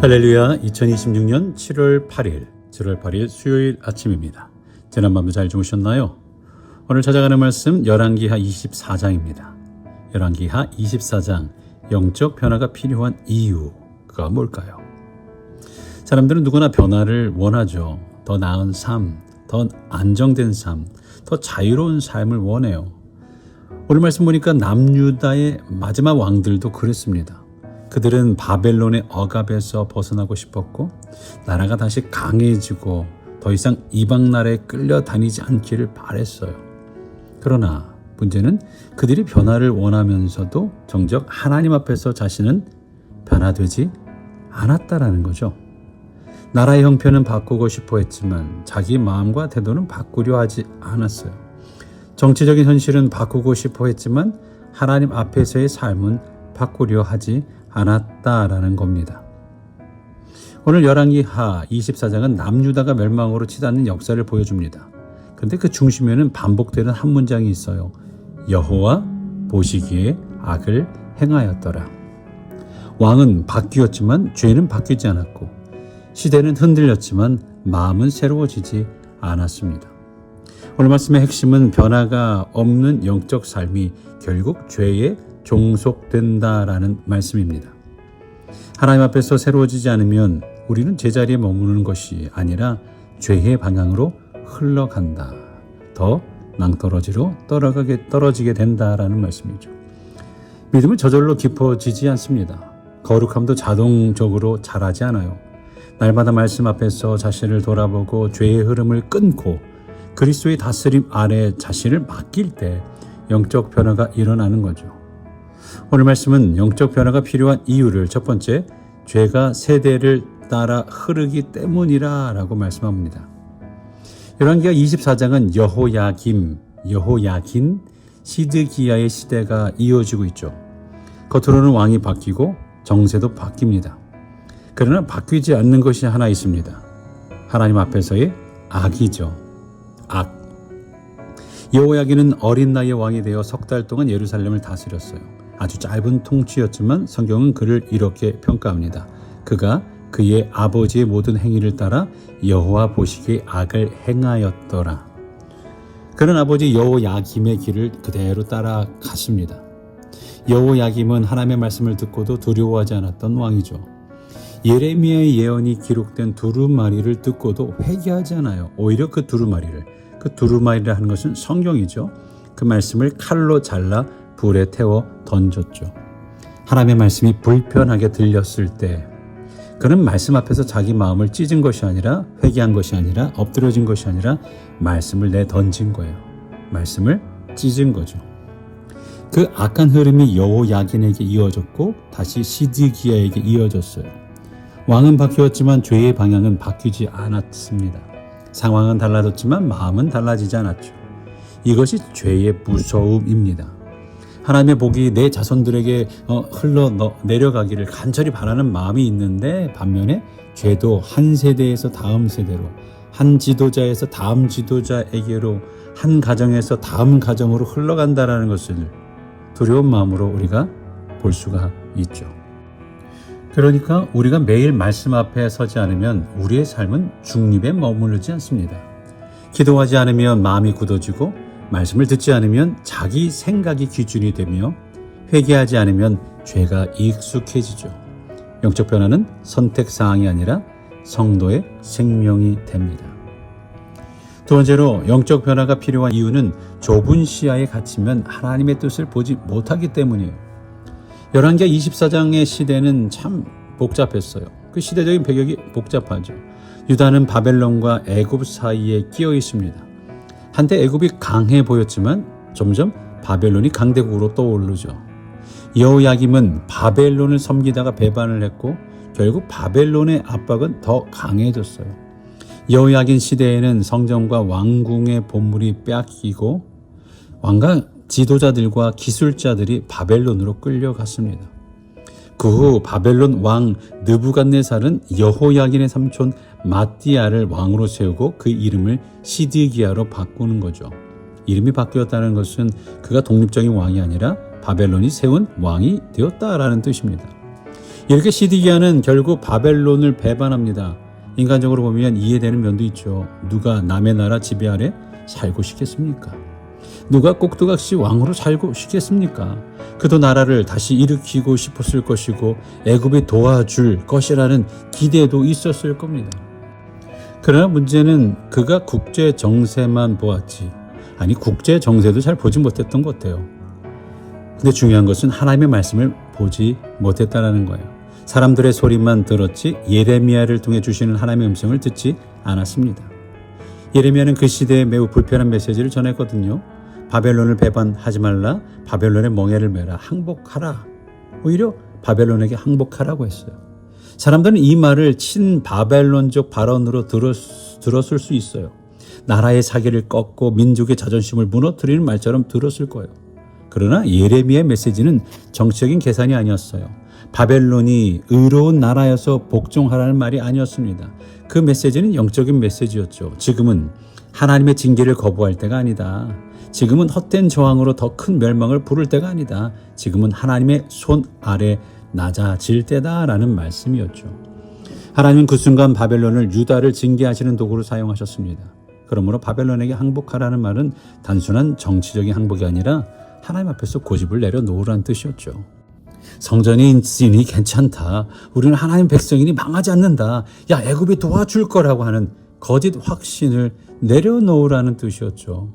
할렐루야. 2026년 7월 8일 수요일 아침입니다. 지난밤도 잘 주무셨나요? 오늘 찾아가는 말씀 열왕기하 24장입니다. 열왕기하 24장 영적 변화가 필요한 이유가 뭘까요? 사람들은 누구나 변화를 원하죠. 더 나은 삶, 더 안정된 삶, 더 자유로운 삶을 원해요. 오늘 말씀 보니까 남유다의 마지막 왕들도 그랬습니다. 그들은 바벨론의 억압에서 벗어나고 싶었고 나라가 다시 강해지고 더 이상 이방 나라에 끌려다니지 않기를 바랬어요. 그러나 문제는 그들이 변화를 원하면서도 정작 하나님 앞에서 자신은 변화되지 않았다라는 거죠. 나라의 형편은 바꾸고 싶어 했지만 자기 마음과 태도는 바꾸려 하지 않았어요. 정치적인 현실은 바꾸고 싶어 했지만 하나님 앞에서의 삶은 바꾸려 하지 않았다라는 겁니다. 오늘 열왕기하 24장은 남유다가 멸망으로 치닫는 역사를 보여줍니다. 그런데 그 중심에는 반복되는 한 문장이 있어요. 여호와 보시기에 악을 행하였더라. 왕은 바뀌었지만 죄는 바뀌지 않았고 시대는 흔들렸지만 마음은 새로워지지 않았습니다. 오늘 말씀의 핵심은 변화가 없는 영적 삶이 결국 죄에 종속된다라는 말씀입니다. 하나님 앞에서 새로워지지 않으면 우리는 제자리에 머무르는 것이 아니라 죄의 방향으로 흘러간다. 더 낭떠러지로 떨어지게 된다라는 말씀이죠. 믿음은 저절로 깊어지지 않습니다. 거룩함도 자동적으로 자라지 않아요. 날마다 말씀 앞에서 자신을 돌아보고 죄의 흐름을 끊고 그리스도의 다스림 아래 자신을 맡길 때 영적 변화가 일어나는 거죠. 오늘 말씀은 영적 변화가 필요한 이유를 첫 번째, 죄가 세대를 따라 흐르기 때문이라 라고 말씀합니다. 열왕기하 24장은 여호야긴, 시드기야의 시대가 이어지고 있죠. 겉으로는 왕이 바뀌고 정세도 바뀝니다. 그러나 바뀌지 않는 것이 하나 있습니다. 하나님 앞에서의 악이죠. 악. 여호야긴은 어린 나이에 왕이 되어 석 달 동안 예루살렘을 다스렸어요. 아주 짧은 통치였지만 성경은 그를 이렇게 평가합니다. 그가 그의 아버지의 모든 행위를 따라 여호와 보시기에 악을 행하였더라. 그는 아버지 여호야김의 길을 그대로 따라갔습니다. 여호야김은 하나님의 말씀을 듣고도 두려워하지 않았던 왕이죠. 예레미야의 예언이 기록된 두루마리를 듣고도 회개하지 않아요. 오히려 그 두루마리를 하는 것은 성경이죠. 그 말씀을 칼로 잘라 불에 태워 던졌죠. 하나님의 말씀이 불편하게 들렸을 때 그는 말씀 앞에서 자기 마음을 찢은 것이 아니라 회개한 것이 아니라 엎드려진 것이 아니라 말씀을 내던진 거예요. 말씀을 찢은 거죠. 그 악한 흐름이 여호야긴에게 이어졌고 다시 시드기야에게 이어졌어요. 왕은 바뀌었지만 죄의 방향은 바뀌지 않았습니다. 상황은 달라졌지만 마음은 달라지지 않았죠. 이것이 죄의 무서움입니다. 하나님의 복이 내 자손들에게 흘러 내려가기를 간절히 바라는 마음이 있는데 반면에 죄도 한 세대에서 다음 세대로, 한 지도자에서 다음 지도자에게로, 한 가정에서 다음 가정으로 흘러간다라는 것을 두려운 마음으로 우리가 볼 수가 있죠. 그러니까 우리가 매일 말씀 앞에 서지 않으면 우리의 삶은 중립에 머무르지 않습니다. 기도하지 않으면 마음이 굳어지고 말씀을 듣지 않으면 자기 생각이 기준이 되며 회개하지 않으면 죄가 익숙해지죠. 영적 변화는 선택사항이 아니라 성도의 생명이 됩니다. 두 번째로 영적 변화가 필요한 이유는 좁은 시야에 갇히면 하나님의 뜻을 보지 못하기 때문이에요. 열왕기하 24장의 시대는 참 복잡했어요. 그 시대적인 배경이 복잡하죠. 유다는 바벨론과 애굽 사이에 끼어 있습니다. 한때 애굽이 강해 보였지만 점점 바벨론이 강대국으로 떠오르죠. 여호야김은 바벨론을 섬기다가 배반을 했고 결국 바벨론의 압박은 더 강해졌어요. 여호야긴 시대에는 성전과 왕궁의 보물이 빼앗기고 왕과 지도자들과 기술자들이 바벨론으로 끌려갔습니다. 그 후 바벨론 왕 느부갓네살은 여호야긴의 삼촌 마띠아를 왕으로 세우고 그 이름을 시드기야로 바꾸는 거죠. 이름이 바뀌었다는 것은 그가 독립적인 왕이 아니라 바벨론이 세운 왕이 되었다라는 뜻입니다. 이렇게 시드기야는 결국 바벨론을 배반합니다. 인간적으로 보면 이해되는 면도 있죠. 누가 남의 나라 지배 아래 살고 싶겠습니까? 누가 꼭두각시 왕으로 살고 싶겠습니까? 그도 나라를 다시 일으키고 싶었을 것이고 애굽이 도와줄 것이라는 기대도 있었을 겁니다. 그러나 문제는 그가 국제 정세만 보았지, 아니 국제 정세도 잘 보지 못했던 것 같아요. 근데 중요한 것은 하나님의 말씀을 보지 못했다는 거예요. 사람들의 소리만 들었지 예레미야를 통해 주시는 하나님의 음성을 듣지 않았습니다. 예레미야는 그 시대에 매우 불편한 메시지를 전했거든요. 바벨론을 배반하지 말라, 바벨론의 멍에를 메라, 항복하라. 오히려 바벨론에게 항복하라고 했어요. 사람들은 이 말을 친바벨론적 발언으로 들었을 수 있어요. 나라의 사기를 꺾고 민족의 자존심을 무너뜨리는 말처럼 들었을 거예요. 그러나 예레미야의 메시지는 정치적인 계산이 아니었어요. 바벨론이 의로운 나라여서 복종하라는 말이 아니었습니다. 그 메시지는 영적인 메시지였죠. 지금은 하나님의 징계를 거부할 때가 아니다. 지금은 헛된 저항으로 더 큰 멸망을 부를 때가 아니다. 지금은 하나님의 손 아래 낮아질 때다라는 말씀이었죠. 하나님은 그 순간 바벨론을 유다를 징계하시는 도구로 사용하셨습니다. 그러므로 바벨론에게 항복하라는 말은 단순한 정치적인 항복이 아니라 하나님 앞에서 고집을 내려놓으라는 뜻이었죠. 성전이 있으니 괜찮다. 우리는 하나님 백성이니 망하지 않는다. 야, 애굽이 도와줄 거라고 하는 거짓 확신을 내려놓으라는 뜻이었죠.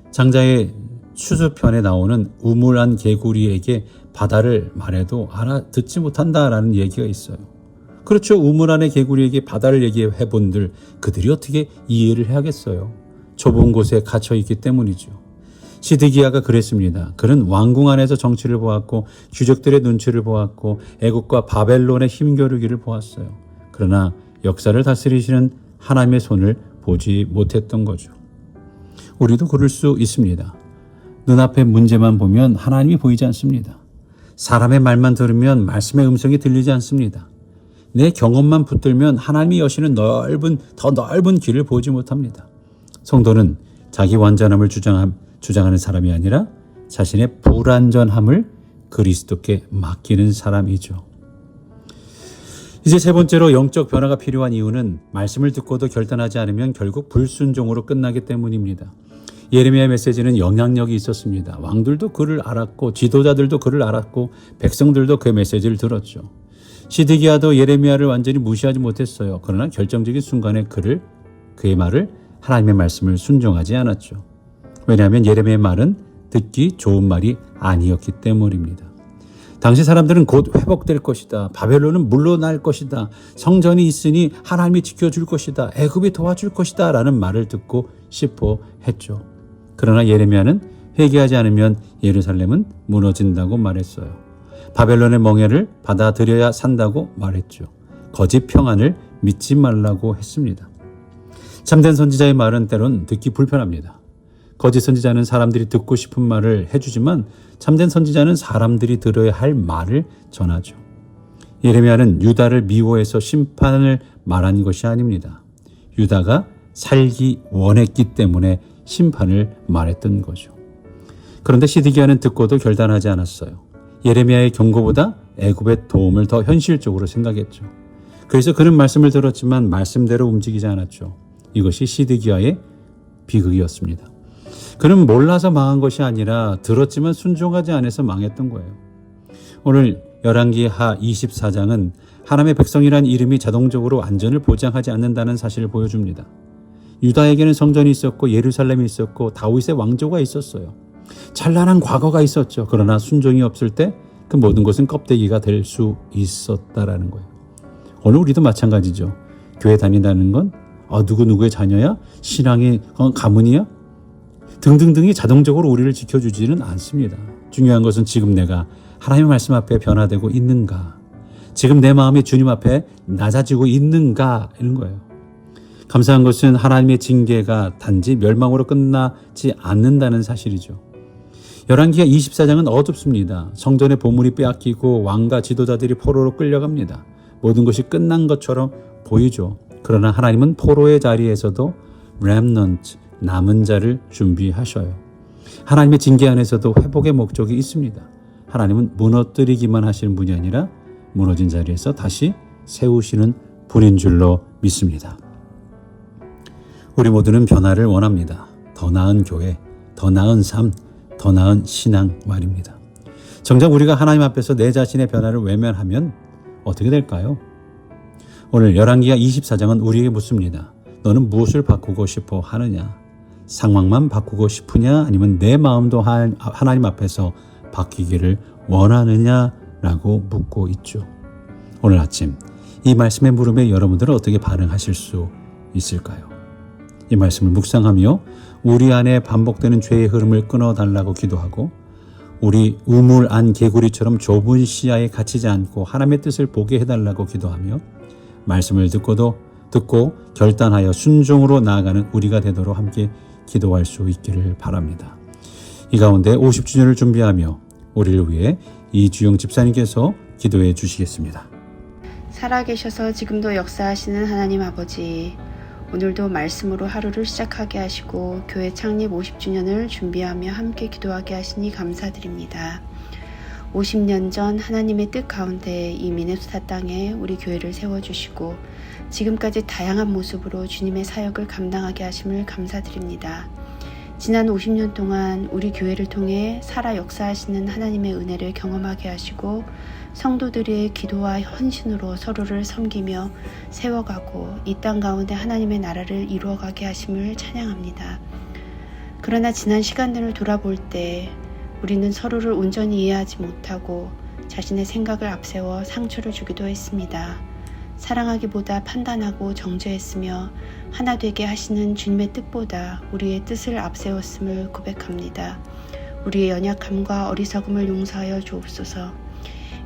장자의 추수편에 나오는 우물안 개구리에게 바다를 말해도 알아듣지 못한다라는 얘기가 있어요. 그렇죠. 우물 안의 개구리에게 바다를 얘기해 본들 그들이 어떻게 이해를 해야겠어요. 좁은 곳에 갇혀 있기 때문이죠. 시드기야가 그랬습니다. 그는 왕궁 안에서 정치를 보았고 귀족들의 눈치를 보았고 애국과 바벨론의 힘겨루기를 보았어요. 그러나 역사를 다스리시는 하나님의 손을 보지 못했던 거죠. 우리도 그럴 수 있습니다. 눈앞의 문제만 보면 하나님이 보이지 않습니다. 사람의 말만 들으면 말씀의 음성이 들리지 않습니다. 내 경험만 붙들면 하나님이 여시는 더 넓은 길을 보지 못합니다. 성도는 자기 완전함을 주장하는 사람이 아니라 자신의 불완전함을 그리스도께 맡기는 사람이죠. 이제 세 번째로 영적 변화가 필요한 이유는 말씀을 듣고도 결단하지 않으면 결국 불순종으로 끝나기 때문입니다. 예레미야 메시지는 영향력이 있었습니다. 왕들도 그를 알았고 지도자들도 그를 알았고 백성들도 그 메시지를 들었죠. 시드기야도 예레미야를 완전히 무시하지 못했어요. 그러나 결정적인 순간에 그의 말을 하나님의 말씀을 순종하지 않았죠. 왜냐하면 예레미야의 말은 듣기 좋은 말이 아니었기 때문입니다. 당시 사람들은 곧 회복될 것이다. 바벨론은 물러날 것이다. 성전이 있으니 하나님이 지켜줄 것이다. 애굽이 도와줄 것이다. 라는 말을 듣고 싶어 했죠. 그러나 예레미야는 회개하지 않으면 예루살렘은 무너진다고 말했어요. 바벨론의 멍에를 받아들여야 산다고 말했죠. 거짓 평안을 믿지 말라고 했습니다. 참된 선지자의 말은 때론 듣기 불편합니다. 거짓 선지자는 사람들이 듣고 싶은 말을 해주지만 참된 선지자는 사람들이 들어야 할 말을 전하죠. 예레미야는 유다를 미워해서 심판을 말한 것이 아닙니다. 유다가 살기 원했기 때문에 심판을 말했던 거죠. 그런데 시드기야는 듣고도 결단하지 않았어요. 예레미야의 경고보다 애굽의 도움을 더 현실적으로 생각했죠. 그래서 그는 말씀을 들었지만 말씀대로 움직이지 않았죠. 이것이 시드기야의 비극이었습니다. 그는 몰라서 망한 것이 아니라 들었지만 순종하지 않아서 망했던 거예요. 오늘 열왕기하 24장은 하나님의 백성이란 이름이 자동적으로 안전을 보장하지 않는다는 사실을 보여줍니다. 유다에게는 성전이 있었고 예루살렘이 있었고 다윗의 왕조가 있었어요. 찬란한 과거가 있었죠. 그러나 순종이 없을 때 그 모든 것은 껍데기가 될 수 있었다라는 거예요. 오늘 우리도 마찬가지죠. 교회 다닌다는 건 누구의 자녀야? 신앙의 가문이야? 등등등이 자동적으로 우리를 지켜주지는 않습니다. 중요한 것은 지금 내가 하나님의 말씀 앞에 변화되고 있는가, 지금 내 마음이 주님 앞에 낮아지고 있는가, 이런 거예요. 감사한 것은 하나님의 징계가 단지 멸망으로 끝나지 않는다는 사실이죠. 열왕기하 24장은 어둡습니다. 성전의 보물이 빼앗기고 왕과 지도자들이 포로로 끌려갑니다. 모든 것이 끝난 것처럼 보이죠. 그러나 하나님은 포로의 자리에서도 remnant, 남은 자를 준비하셔요. 하나님의 징계 안에서도 회복의 목적이 있습니다. 하나님은 무너뜨리기만 하시는 분이 아니라 무너진 자리에서 다시 세우시는 분인 줄로 믿습니다. 우리 모두는 변화를 원합니다. 더 나은 교회, 더 나은 삶, 더 나은 신앙 말입니다. 정작 우리가 하나님 앞에서 내 자신의 변화를 외면하면 어떻게 될까요? 오늘 열왕기하 24장은 우리에게 묻습니다. 너는 무엇을 바꾸고 싶어 하느냐? 상황만 바꾸고 싶으냐? 아니면 내 마음도 하나님 앞에서 바뀌기를 원하느냐라고 묻고 있죠. 오늘 아침 이 말씀의 물음에 여러분들은 어떻게 반응하실 수 있을까요? 이 말씀을 묵상하며 우리 안에 반복되는 죄의 흐름을 끊어달라고 기도하고 우리 우물 안 개구리처럼 좁은 시야에 갇히지 않고 하나님의 뜻을 보게 해달라고 기도하며 말씀을 듣고 결단하여 순종으로 나아가는 우리가 되도록 함께 기도할 수 있기를 바랍니다. 이 가운데 50주년을 준비하며 우리를 위해 이주영 집사님께서 기도해 주시겠습니다. 살아계셔서 지금도 역사하시는 하나님 아버지, 오늘도 말씀으로 하루를 시작하게 하시고 교회 창립 50주년을 준비하며 함께 기도하게 하시니 감사드립니다. 50년 전 하나님의 뜻 가운데 이 미네소타 땅에 우리 교회를 세워주시고 지금까지 다양한 모습으로 주님의 사역을 감당하게 하심을 감사드립니다. 지난 50년 동안 우리 교회를 통해 살아 역사하시는 하나님의 은혜를 경험하게 하시고 성도들의 기도와 헌신으로 서로를 섬기며 세워가고 이 땅 가운데 하나님의 나라를 이루어가게 하심을 찬양합니다. 그러나 지난 시간들을 돌아볼 때 우리는 서로를 온전히 이해하지 못하고 자신의 생각을 앞세워 상처를 주기도 했습니다. 사랑하기보다 판단하고 정죄했으며 하나 되게 하시는 주님의 뜻보다 우리의 뜻을 앞세웠음을 고백합니다. 우리의 연약함과 어리석음을 용서하여 주옵소서.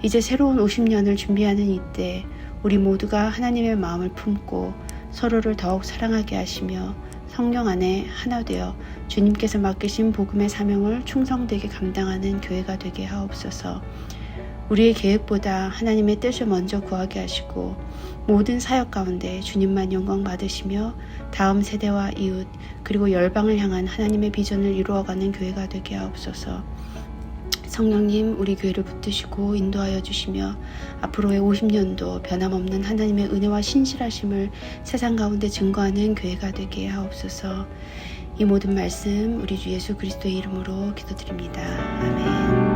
이제 새로운 50년을 준비하는 이때 우리 모두가 하나님의 마음을 품고 서로를 더욱 사랑하게 하시며 성령 안에 하나 되어 주님께서 맡기신 복음의 사명을 충성되게 감당하는 교회가 되게 하옵소서. 우리의 계획보다 하나님의 뜻을 먼저 구하게 하시고 모든 사역 가운데 주님만 영광 받으시며 다음 세대와 이웃 그리고 열방을 향한 하나님의 비전을 이루어가는 교회가 되게 하옵소서. 성령님, 우리 교회를 붙드시고 인도하여 주시며 앞으로의 50년도 변함없는 하나님의 은혜와 신실하심을 세상 가운데 증거하는 교회가 되게 하옵소서. 이 모든 말씀 우리 주 예수 그리스도의 이름으로 기도드립니다. 아멘.